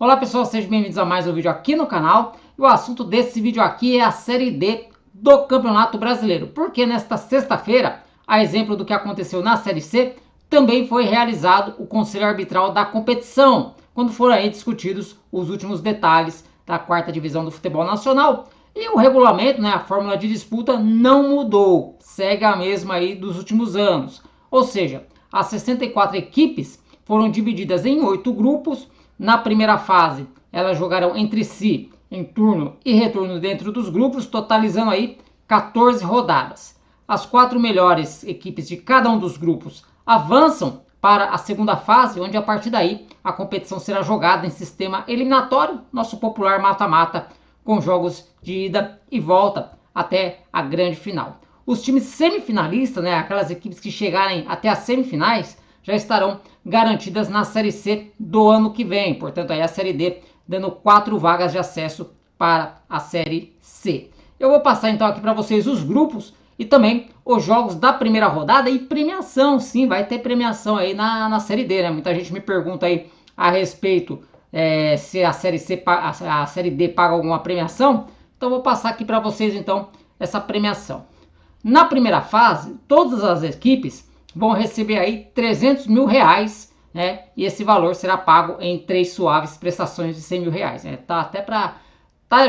Olá pessoal, sejam bem-vindos a mais um vídeo aqui no canal. E o assunto desse vídeo aqui é a Série D do Campeonato Brasileiro, porque nesta sexta-feira, a exemplo do que aconteceu na Série C, também foi realizado o Conselho Arbitral da competição, quando foram aí discutidos os últimos detalhes da quarta divisão do futebol nacional. E o regulamento, a fórmula de disputa não mudou, segue a mesma aí dos últimos anos. Ou seja, as 64 equipes foram divididas em 8 grupos. Na primeira fase, elas jogarão entre si em turno e retorno dentro dos grupos, totalizando aí 14 rodadas. As 4 melhores equipes de cada um dos grupos avançam para a segunda fase, onde a partir daí a competição será jogada em sistema eliminatório, nosso popular mata-mata, com jogos de ida e volta até a grande final. Os times semifinalistas, aquelas equipes que chegarem até as semifinais, já estarão garantidas na Série C do ano que vem. Portanto, aí a Série D dando 4 vagas de acesso para a Série C. Eu vou passar então aqui para vocês os grupos e também os jogos da primeira rodada e premiação. Sim, vai ter premiação aí na Série D, Muita gente me pergunta aí a respeito se a Série C, a Série D paga alguma premiação. Então, eu vou passar aqui para vocês então essa premiação. Na primeira fase, todas as equipes vão receber aí 300 mil reais, e esse valor será pago em 3 suaves prestações de 100 mil reais.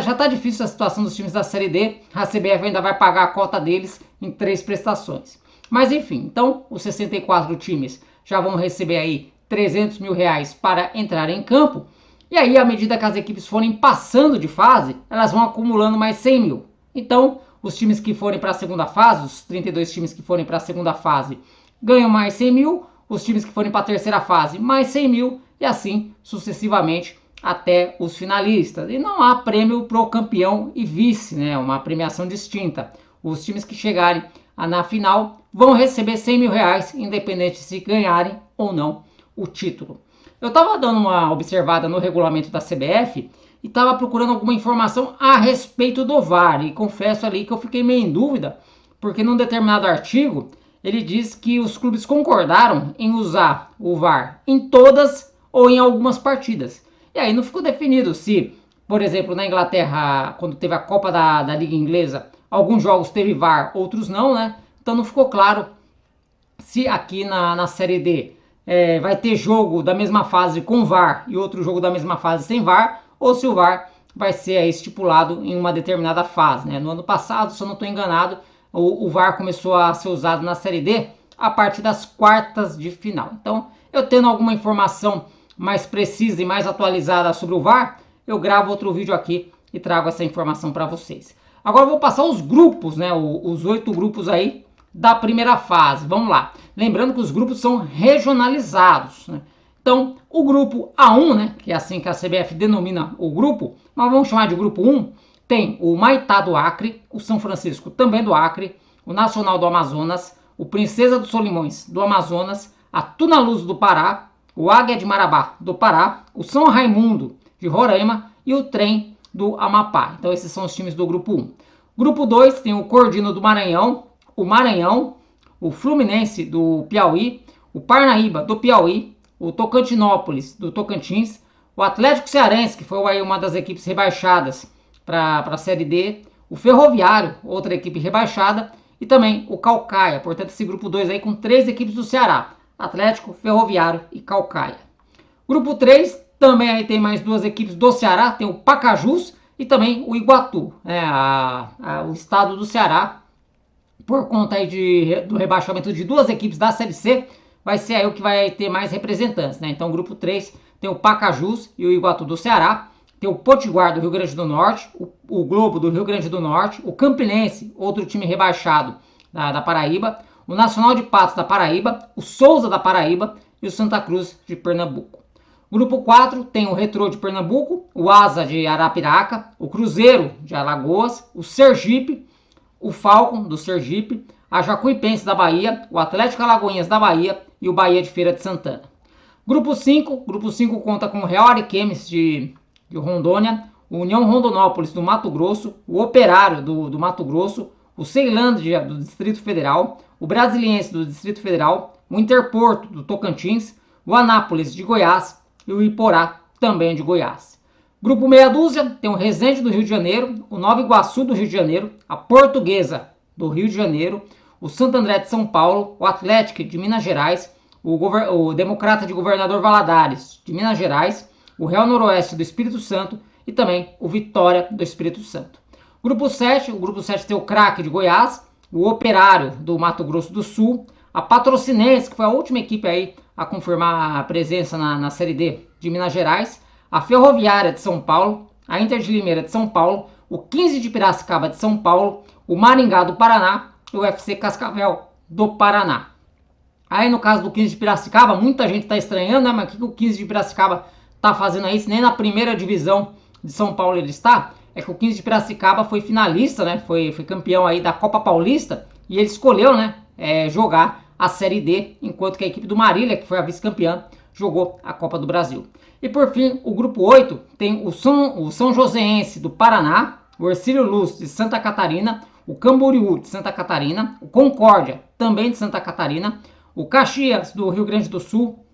Já tá difícil a situação dos times da Série D, a CBF ainda vai pagar a cota deles em 3 prestações. Mas enfim, então os 64 times já vão receber aí 300 mil reais para entrar em campo, e aí à medida que as equipes forem passando de fase, elas vão acumulando mais 100 mil. Então, os times que forem para a segunda fase, os 32 times que forem para a segunda fase, ganham mais 100 mil, os times que forem para a terceira fase mais 100 mil e assim sucessivamente até os finalistas. E não há prêmio para o campeão e vice, uma premiação distinta. Os times que chegarem na final vão receber 100 mil reais, independente se ganharem ou não o título. Eu estava dando uma observada no regulamento da CBF e estava procurando alguma informação a respeito do VAR. E confesso ali que eu fiquei meio em dúvida, porque num determinado artigo ele diz que os clubes concordaram em usar o VAR em todas ou em algumas partidas. E aí não ficou definido se, por exemplo, na Inglaterra, quando teve a Copa da Liga Inglesa, alguns jogos teve VAR, outros não, Então não ficou claro se aqui na Série D vai ter jogo da mesma fase com VAR e outro jogo da mesma fase sem VAR, ou se o VAR vai ser estipulado em uma determinada fase. No ano passado, se eu não estou enganado, o VAR começou a ser usado na Série D a partir das quartas de final. Então, eu tendo alguma informação mais precisa e mais atualizada sobre o VAR, eu gravo outro vídeo aqui e trago essa informação para vocês. Agora eu vou passar os grupos, os 8 grupos aí da primeira fase. Vamos lá. Lembrando que os grupos são regionalizados, Então, o grupo A1, que é assim que a CBF denomina o grupo, mas vamos chamar de grupo 1, tem o Maitá do Acre, o São Francisco também do Acre, o Nacional do Amazonas, o Princesa dos Solimões do Amazonas, a Tunaluz do Pará, o Águia de Marabá do Pará, o São Raimundo de Roraima e o Trem do Amapá. Então esses são os times do grupo 1. Grupo 2 tem o Cordino do Maranhão, o Fluminense do Piauí, o Parnaíba do Piauí, o Tocantinópolis do Tocantins, o Atlético Cearense, que foi aí uma das equipes rebaixadas para a Série D, o Ferroviário, outra equipe rebaixada, e também o Caucaia. Portanto, esse grupo 2 aí com 3 equipes do Ceará, Atlético, Ferroviário e Caucaia. Grupo 3, também aí tem mais 2 equipes do Ceará, tem o Pacajus e também o Iguatu, o estado do Ceará, por conta aí do rebaixamento de 2 equipes da Série C, vai ser aí o que vai ter mais representantes, Então, o grupo 3 tem o Pacajus e o Iguatu do Ceará, tem o Potiguar do Rio Grande do Norte, o Globo do Rio Grande do Norte, o Campinense, outro time rebaixado da Paraíba, o Nacional de Patos da Paraíba, o Souza da Paraíba e o Santa Cruz de Pernambuco. Grupo 4 tem o Retrô de Pernambuco, o Asa de Arapiraca, o Cruzeiro de Alagoas, o Sergipe, o Falcon do Sergipe, a Jacuipense da Bahia, o Atlético Alagoinhas da Bahia e o Bahia de Feira de Santana. Grupo 5 conta com o Real Ariquemes de Rondônia, o União Rondonópolis do Mato Grosso, o Operário do Mato Grosso, o Ceilândia do Distrito Federal, o Brasiliense do Distrito Federal, o Interporto do Tocantins, o Anápolis de Goiás e o Iporá também de Goiás. Grupo meia dúzia tem o Resende do Rio de Janeiro, o Nova Iguaçu do Rio de Janeiro, a Portuguesa do Rio de Janeiro, o Santo André de São Paulo, o Atlético de Minas Gerais, o Democrata de Governador Valadares de Minas Gerais, o Real Noroeste do Espírito Santo e também o Vitória do Espírito Santo. Grupo 7, o Grupo 7 tem o Craque de Goiás, o Operário do Mato Grosso do Sul, a Patrocinense, que foi a última equipe aí a confirmar a presença na Série D de Minas Gerais, a Ferroviária de São Paulo, a Inter de Limeira de São Paulo, o 15 de Piracicaba de São Paulo, o Maringá do Paraná e o FC Cascavel do Paraná. Aí no caso do 15 de Piracicaba, muita gente está estranhando, né? Mas o que o 15 de Piracicaba está fazendo aí? Se nem na primeira divisão de São Paulo ele está, é que o 15 de Piracicaba foi finalista, né? Foi campeão aí da Copa Paulista e ele escolheu, né? Jogar a Série D, enquanto que a equipe do Marília, que foi a vice-campeã, jogou a Copa do Brasil. E por fim, o grupo 8 tem o São Joséense do Paraná, o Hercílio Luz de Santa Catarina, o Camboriú de Santa Catarina, o Concórdia também de Santa Catarina, o Caxias do Rio Grande do Sul,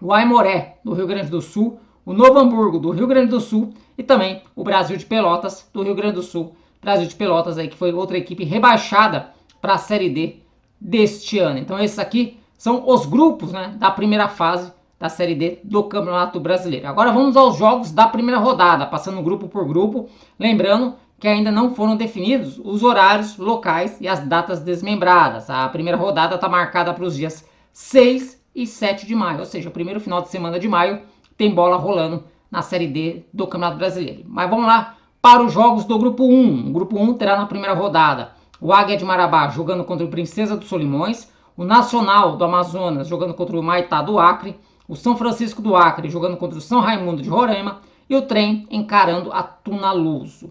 o Aimoré do Rio Grande do Sul, o Novo Hamburgo do Rio Grande do Sul e também o Brasil de Pelotas do Rio Grande do Sul. Brasil de Pelotas aí que foi outra equipe rebaixada para a Série D deste ano. Então esses aqui são os grupos, né, da primeira fase da Série D do Campeonato Brasileiro. Agora vamos aos jogos da primeira rodada, passando grupo por grupo, lembrando que ainda não foram definidos os horários, locais e as datas desmembradas. A primeira rodada está marcada para os dias 6 e 7 de maio, ou seja, o primeiro final de semana de maio tem bola rolando na Série D do Campeonato Brasileiro. Mas vamos lá para os jogos do grupo 1. O grupo 1 terá na primeira rodada o Águia de Marabá jogando contra o Princesa dos Solimões, o Nacional do Amazonas jogando contra o Maitá do Acre, o São Francisco do Acre jogando contra o São Raimundo de Roraima e o Trem encarando a Tunaluso.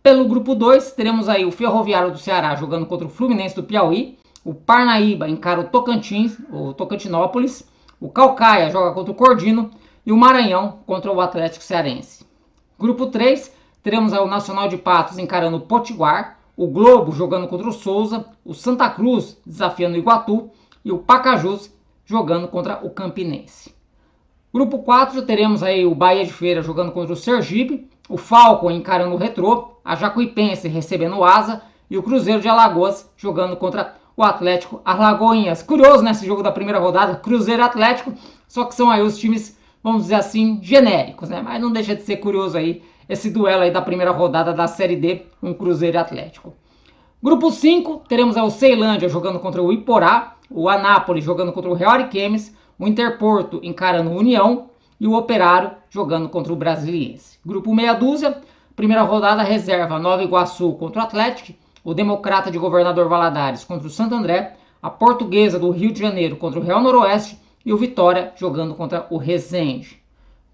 Pelo grupo 2, teremos aí o Ferroviário do Ceará jogando contra o Fluminense do Piauí, o Parnaíba encara o Tocantins, o Tocantinópolis, o Caucaia joga contra o Cordino e o Maranhão contra o Atlético Cearense. Grupo 3, teremos aí o Nacional de Patos encarando o Potiguar, o Globo jogando contra o Souza, o Santa Cruz desafiando o Iguatu e o Pacajus jogando contra o Campinense. Grupo 4, teremos aí o Bahia de Feira jogando contra o Sergipe, o Falcon encarando o Retrô, a Jacuipense recebendo o Asa e o Cruzeiro de Alagoas jogando contra o Atlético Alagoinhas. Curioso, né, esse jogo da primeira rodada, Cruzeiro e Atlético, só que são aí os times, vamos dizer assim, genéricos, né? Mas não deixa de ser curioso aí esse duelo aí da primeira rodada da Série D, um Cruzeiro e Atlético. Grupo 5, teremos aí o Ceilândia jogando contra o Iporá, o Anápolis jogando contra o Real Ariquemes, o Interporto encarando o União e o Operário jogando contra o Brasiliense. Grupo meia dúzia, primeira rodada reserva Nova Iguaçu contra o Atlético, o Democrata de Governador Valadares contra o Santo André, a Portuguesa do Rio de Janeiro contra o Real Noroeste e o Vitória jogando contra o Resende.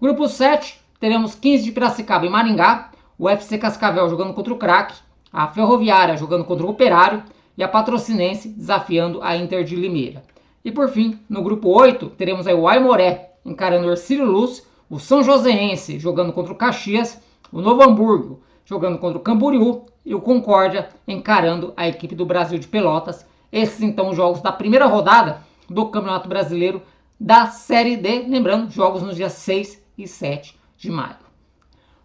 Grupo 7, teremos 15 de Piracicaba e Maringá, o FC Cascavel jogando contra o Craque, a Ferroviária jogando contra o Operário e a Patrocinense desafiando a Inter de Limeira. E por fim, no grupo 8, teremos aí o Aimoré encarando o Hercílio Luz, o São Joséense jogando contra o Caxias, o Novo Hamburgo jogando contra o Camboriú e o Concórdia encarando a equipe do Brasil de Pelotas. Esses então os jogos da primeira rodada do Campeonato Brasileiro da Série D, lembrando, jogos nos dias 6 e 7 de maio.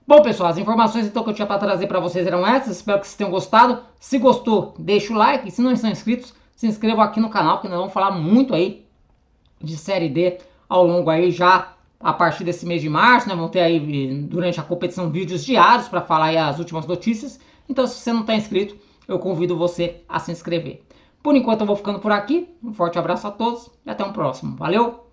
Bom, pessoal, as informações então que eu tinha para trazer para vocês eram essas. Espero que vocês tenham gostado. Se gostou, deixa o like. E se não estão inscritos, se inscrevam aqui no canal, que nós vamos falar muito aí de Série D ao longo aí já a partir desse mês de março, né? Vão ter aí durante a competição vídeos diários para falar aí as últimas notícias. Então, se você não está inscrito, eu convido você a se inscrever. Por enquanto eu vou ficando por aqui. Um forte abraço a todos e até um próximo. Valeu!